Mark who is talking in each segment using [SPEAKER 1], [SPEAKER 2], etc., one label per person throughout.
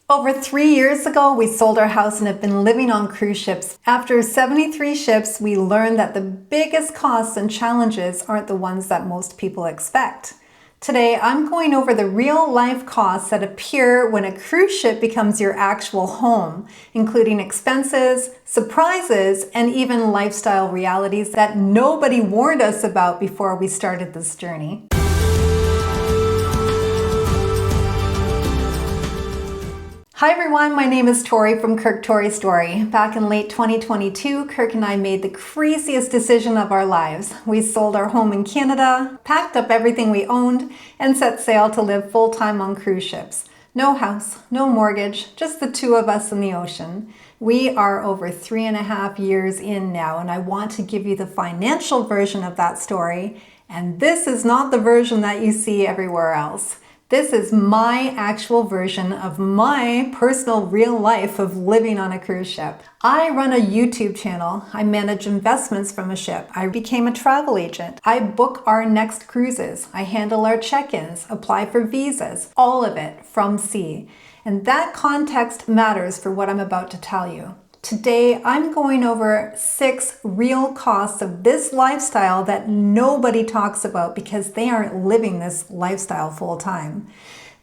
[SPEAKER 1] Over 3 years ago, we sold our house and have been living on cruise ships. After 73 ships, we learned that the biggest costs and challenges aren't the ones that most people expect. Today, I'm going over the real-life costs that appear when a cruise ship becomes your actual home, including expenses, surprises, and even lifestyle realities that nobody warned us about before we started this journey. Hi everyone, my name is Tori from Kirk Tori Story. Back in late 2022, Kirk and I made the craziest decision of our lives. We sold our home in Canada, packed up everything we owned, and set sail to live full-time on cruise ships. No house, no mortgage, just the two of us in the ocean. We are over 3.5 years in now, and I want to give you the financial version of that story. And this is not the version that you see everywhere else. This is my actual version of my personal real life of living on a cruise ship. I run a YouTube channel. I manage investments from a ship. I became a travel agent. I book our next cruises. I handle our check-ins, apply for visas, all of it from sea. And that context matters for what I'm about to tell you. Today, I'm going over 6 real costs of this lifestyle that nobody talks about because they aren't living this lifestyle full time.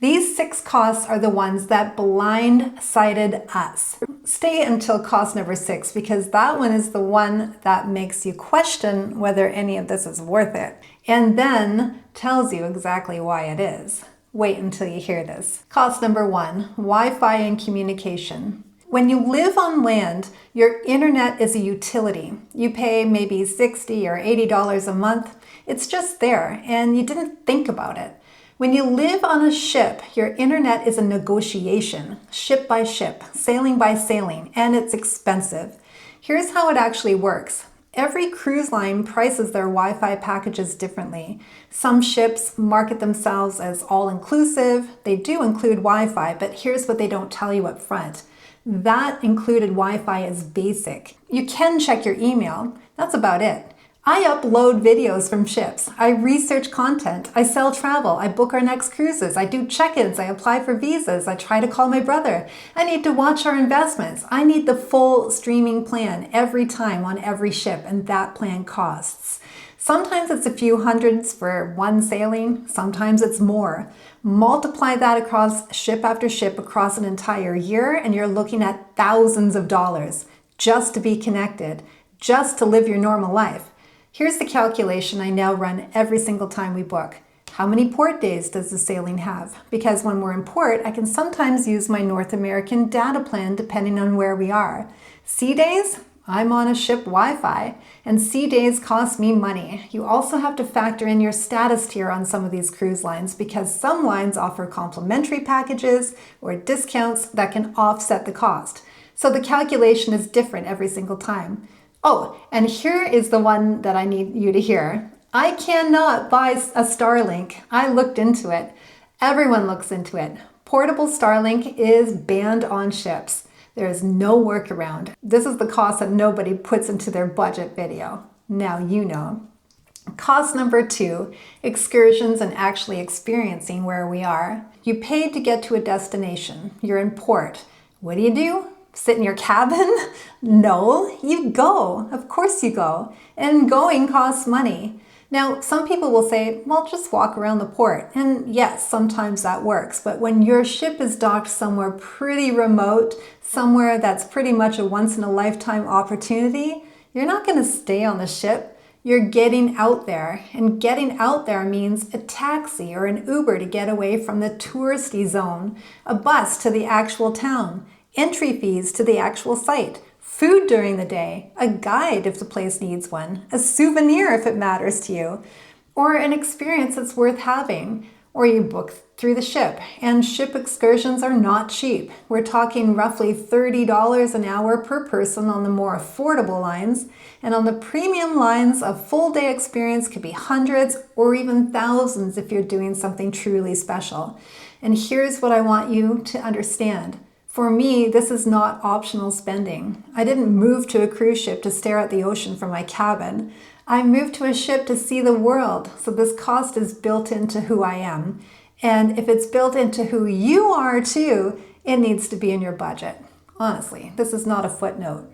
[SPEAKER 1] These 6 costs are the ones that blindsided us. Stay until cost number 6 because that one is the one that makes you question whether any of this is worth it and then tells you exactly why it is. Wait until you hear this. Cost number 1, Wi-Fi and communication. When you live on land, your internet is a utility. You pay maybe $60 or $80 a month. It's just there, and you didn't think about it. When you live on a ship, your internet is a negotiation, ship by ship, sailing by sailing, and it's expensive. Here's how it actually works. Every cruise line prices their Wi-Fi packages differently. Some ships market themselves as all-inclusive. They do include Wi-Fi, but here's what they don't tell you up front. That included Wi-Fi is basic. You can check your email. That's about it. I upload videos from ships. I research content. I sell travel. I book our next cruises. I do check-ins. I apply for visas. I try to call my brother. I need to watch our investments. I need the full streaming plan every time on every ship, and that plan costs. Sometimes it's a few hundreds for one sailing. Sometimes it's more. Multiply that across ship after ship across an entire year, and you're looking at thousands of dollars just to be connected, just to live your normal life. Here's the calculation I now run every single time we book. How many port days does the sailing have? Because when we're in port, I can sometimes use my North American data plan depending on where we are. Sea days? I'm on a ship Wi-Fi, and sea days cost me money. You also have to factor in your status tier on some of these cruise lines because some lines offer complimentary packages or discounts that can offset the cost. So the calculation is different every single time. Oh, and here is the one that I need you to hear. I cannot buy a Starlink. I looked into it. Everyone looks into it. Portable Starlink is banned on ships. There is no workaround. This is the cost that nobody puts into their budget video. Now you know. Cost number 2, excursions and actually experiencing where we are. You paid to get to a destination. You're in port. What do? Sit in your cabin? No, you go. Of course you go. And going costs money. Now, some people will say, well, just walk around the port. And yes, sometimes that works. But when your ship is docked somewhere pretty remote, somewhere that's pretty much a once-in-a-lifetime opportunity, you're not going to stay on the ship. You're getting out there. And getting out there means a taxi or an Uber to get away from the touristy zone, a bus to the actual town, entry fees to the actual site, food during the day, a guide if the place needs one, a souvenir if it matters to you, or an experience that's worth having, or you book through the ship. And ship excursions are not cheap. We're talking roughly $30 an hour per person on the more affordable lines, and on the premium lines, a full day experience could be hundreds or even thousands if you're doing something truly special. And here's what I want you to understand. For me, this is not optional spending. I didn't move to a cruise ship to stare at the ocean from my cabin. I moved to a ship to see the world, so this cost is built into who I am. And if it's built into who you are too, It needs to be in your budget. Honestly, this is not a footnote.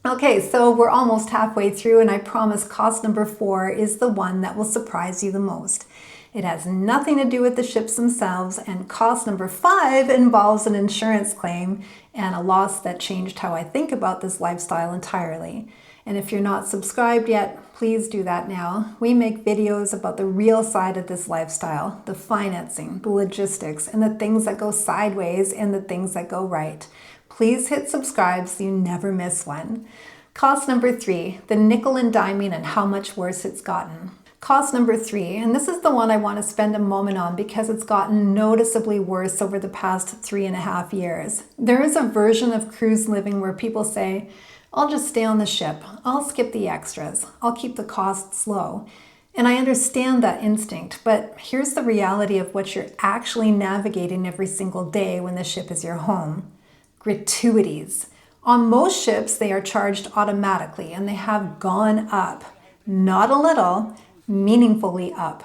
[SPEAKER 1] Okay, so we're almost halfway through, and I promise cost number 4 is the one that will surprise you the most. It has nothing to do with the ships themselves, and cost number 5 involves an insurance claim and a loss that changed how I think about this lifestyle entirely. And if you're not subscribed yet, please do that now. We make videos about the real side of this lifestyle, the financing, the logistics, and the things that go sideways and the things that go right. Please hit subscribe so you never miss one. Cost number 3, the nickel and diming and how much worse it's gotten. Cost number 3, and this is the one I want to spend a moment on because it's gotten noticeably worse over the past 3.5 years. There is a version of cruise living where people say, I'll just stay on the ship, I'll skip the extras, I'll keep the costs low. And I understand that instinct, but here's the reality of what you're actually navigating every single day when the ship is your home. Gratuities. On most ships, they are charged automatically and they have gone up. Not a little, meaningfully up.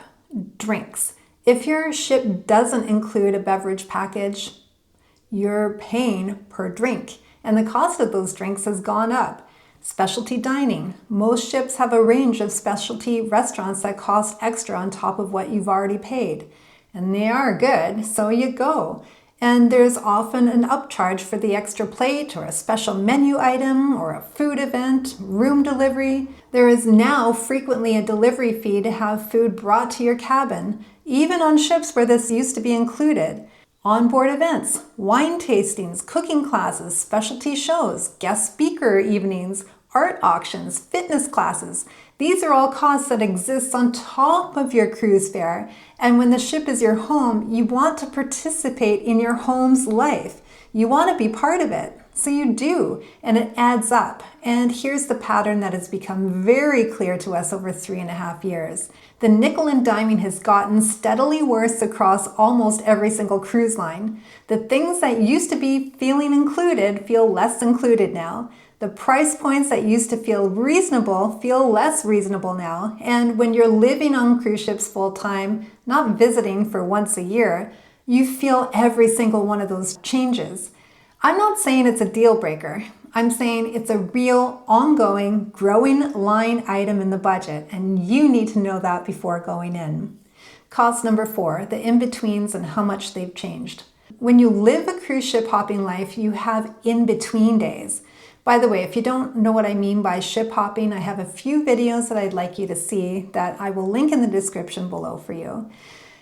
[SPEAKER 1] Drinks. If your ship doesn't include a beverage package, you're paying per drink, and the cost of those drinks has gone up. Specialty dining. Most ships have a range of specialty restaurants that cost extra on top of what you've already paid. And they are good, so you go. And there's often an upcharge for the extra plate or a special menu item or a food event, room delivery. There is now frequently a delivery fee to have food brought to your cabin, even on ships where this used to be included. Onboard events, wine tastings, cooking classes, specialty shows, guest speaker evenings, art auctions, fitness classes. These are all costs that exist on top of your cruise fare. And when the ship is your home, you want to participate in your home's life. You want to be part of it. So you do, and it adds up. And here's the pattern that has become very clear to us over 3.5 years. The nickel and diming has gotten steadily worse across almost every single cruise line. The things that used to be feeling included feel less included now. The price points that used to feel reasonable feel less reasonable now. And when you're living on cruise ships full time, not visiting for once a year, you feel every single one of those changes. I'm not saying it's a deal breaker. I'm saying it's a real, ongoing, growing line item in the budget, and you need to know that before going in. Cost number 4, the in-betweens and how much they've changed. When you live a cruise ship hopping life, you have in-between days. By the way, if you don't know what I mean by ship hopping, I have a few videos that I'd like you to see that I will link in the description below for you.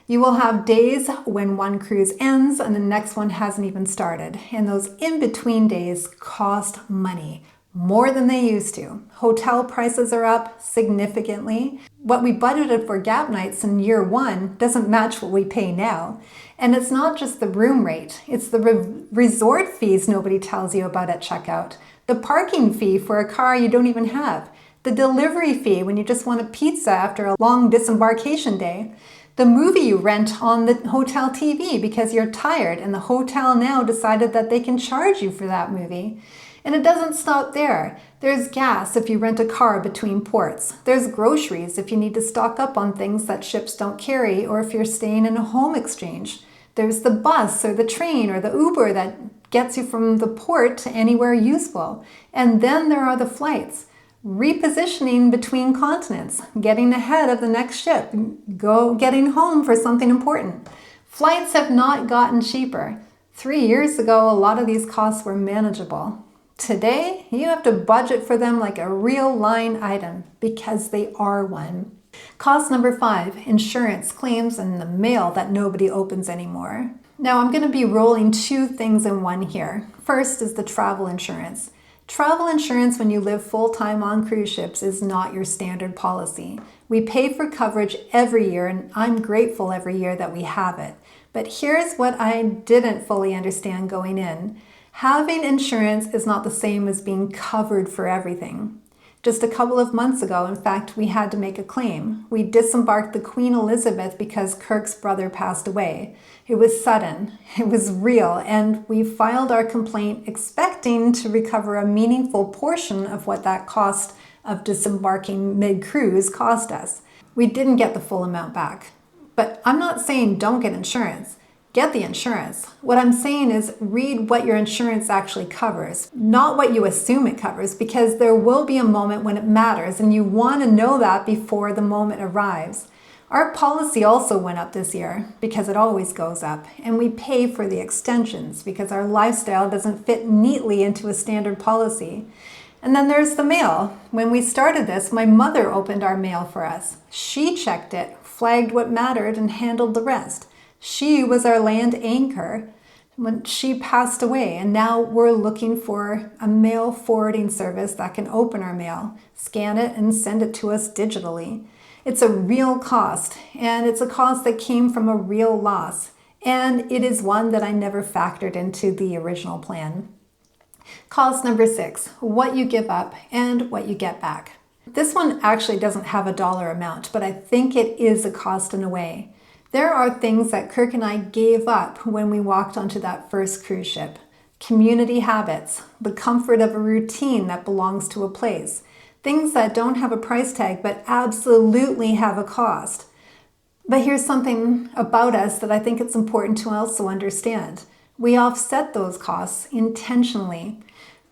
[SPEAKER 1] You will have days when one cruise ends and the next one hasn't even started. And those in-between days cost money, more than they used to. Hotel prices are up significantly. What we budgeted for gap nights in year 1 doesn't match what we pay now. And it's not just the room rate, it's the resort fees nobody tells you about at checkout. The parking fee for a car you don't even have. The delivery fee when you just want a pizza after a long disembarkation day. The movie you rent on the hotel TV because you're tired and the hotel now decided that they can charge you for that movie. And it doesn't stop there. There's gas if you rent a car between ports. There's groceries if you need to stock up on things that ships don't carry or if you're staying in a home exchange. There's the bus or the train or the Uber that gets you from the port to anywhere useful. And then there are the flights. Repositioning between continents, getting ahead of the next ship, getting home for something important. Flights have not gotten cheaper. 3 years ago, a lot of these costs were manageable. Today, you have to budget for them like a real line item because they are one. Cost number 5, insurance, claims, and the mail that nobody opens anymore. Now, I'm going to be rolling 2 things in one here. First is the travel insurance. Travel insurance when you live full-time on cruise ships is not your standard policy. We pay for coverage every year, and I'm grateful every year that we have it. But here's what I didn't fully understand going in. Having insurance is not the same as being covered for everything. Just a couple of months ago, in fact, we had to make a claim. We disembarked the Queen Elizabeth because Kirk's brother passed away. It was sudden, it was real, and we filed our complaint expecting to recover a meaningful portion of what that cost of disembarking mid-cruise cost us. We didn't get the full amount back. But I'm not saying don't get insurance. get the insurance. What I'm saying is read what your insurance actually covers, not what you assume it covers, because there will be a moment when it matters and you want to know that before the moment arrives. Our policy also went up this year because it always goes up, and we pay for the extensions because our lifestyle doesn't fit neatly into a standard policy. And then there's the mail. When we started this, my mother opened our mail for us. She checked it, flagged what mattered, and handled the rest. She was our land anchor when she passed away, and now we're looking for a mail forwarding service that can open our mail, scan it, and send it to us digitally. It's a real cost, and it's a cost that came from a real loss, and it is one that I never factored into the original plan. Cost number 6, what you give up and what you get back. This one actually doesn't have a dollar amount, but I think it is a cost in a way. There are things that Kirk and I gave up when we walked onto that first cruise ship. Community habits, the comfort of a routine that belongs to a place, things that don't have a price tag but absolutely have a cost. But here's something about us that I think it's important to also understand. We offset those costs intentionally.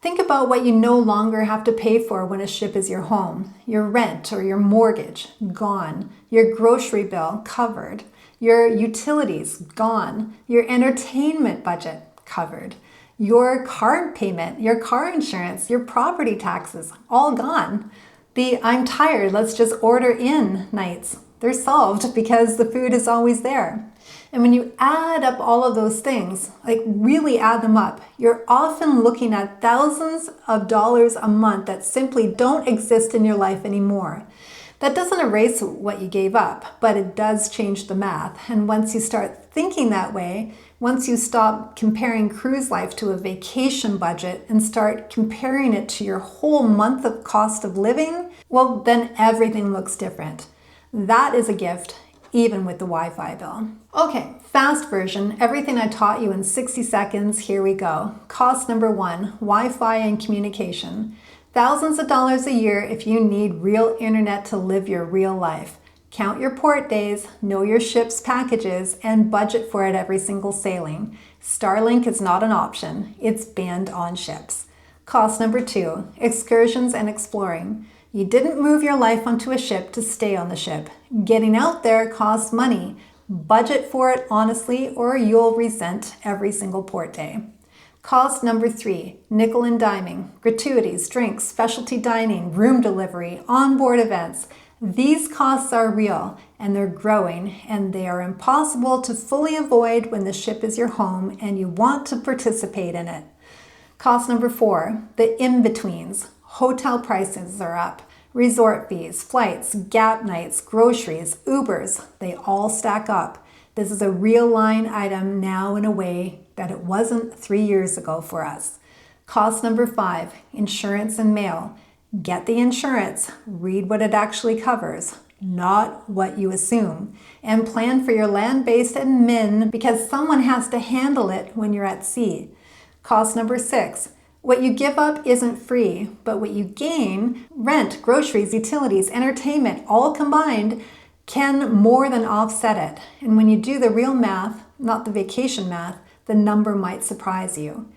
[SPEAKER 1] Think about what you no longer have to pay for when a ship is your home. Your rent or your mortgage, gone. Your grocery bill, covered. Your utilities, gone. Your entertainment budget, covered. Your card payment, your car insurance, your property taxes, all gone. The I'm tired, let's just order in nights, they're solved because the food is always there. And when you add up all of those things, like really add them up, you're often looking at thousands of dollars a month that simply don't exist in your life anymore. That doesn't erase what you gave up, but it does change the math. And once you start thinking that way, once you stop comparing cruise life to a vacation budget and start comparing it to your whole month of cost of living, well, then everything looks different. That is a gift, even with the Wi-Fi bill. Okay, fast version, everything I taught you in 60 seconds, here we go. Cost number 1, Wi-Fi and communication. Thousands of dollars a year if you need real internet to live your real life. Count your port days, know your ship's packages, and budget for it every single sailing. Starlink is not an option. It's banned on ships. Cost number 2, excursions and exploring. You didn't move your life onto a ship to stay on the ship. Getting out there costs money. Budget for it honestly, or you'll resent every single port day. Cost number 3, nickel and diming, gratuities, drinks, specialty dining, room delivery, onboard events. These costs are real and they're growing, and they are impossible to fully avoid when the ship is your home and you want to participate in it. Cost number 4, the in-betweens. Hotel prices are up. Resort fees, flights, gap nights, groceries, Ubers, they all stack up. This is a real line item now in a way that it wasn't 3 years ago for us. Cost number 5, insurance and mail. Get the insurance, read what it actually covers, not what you assume, and plan for your land-based admin because someone has to handle it when you're at sea. Cost number 6, what you give up isn't free, but what you gain, rent, groceries, utilities, entertainment, all combined, can more than offset it. And when you do the real math, not the vacation math, the number might surprise you.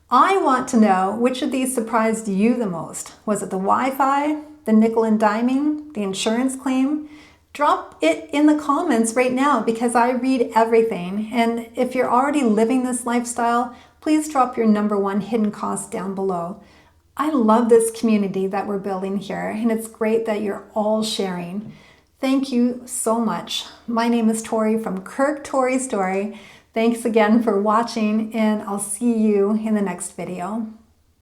[SPEAKER 1] I want to know which of these surprised you the most. Was it the Wi-Fi, the nickel and diming, the insurance claim? Drop it in the comments right now because I read everything. And if you're already living this lifestyle, please drop your number 1 hidden cost down below. I love this community that we're building here, and it's great that you're all sharing. Thank you so much. My name is Tori from Kirk Tori Story. Thanks again for watching, and I'll see you in the next video.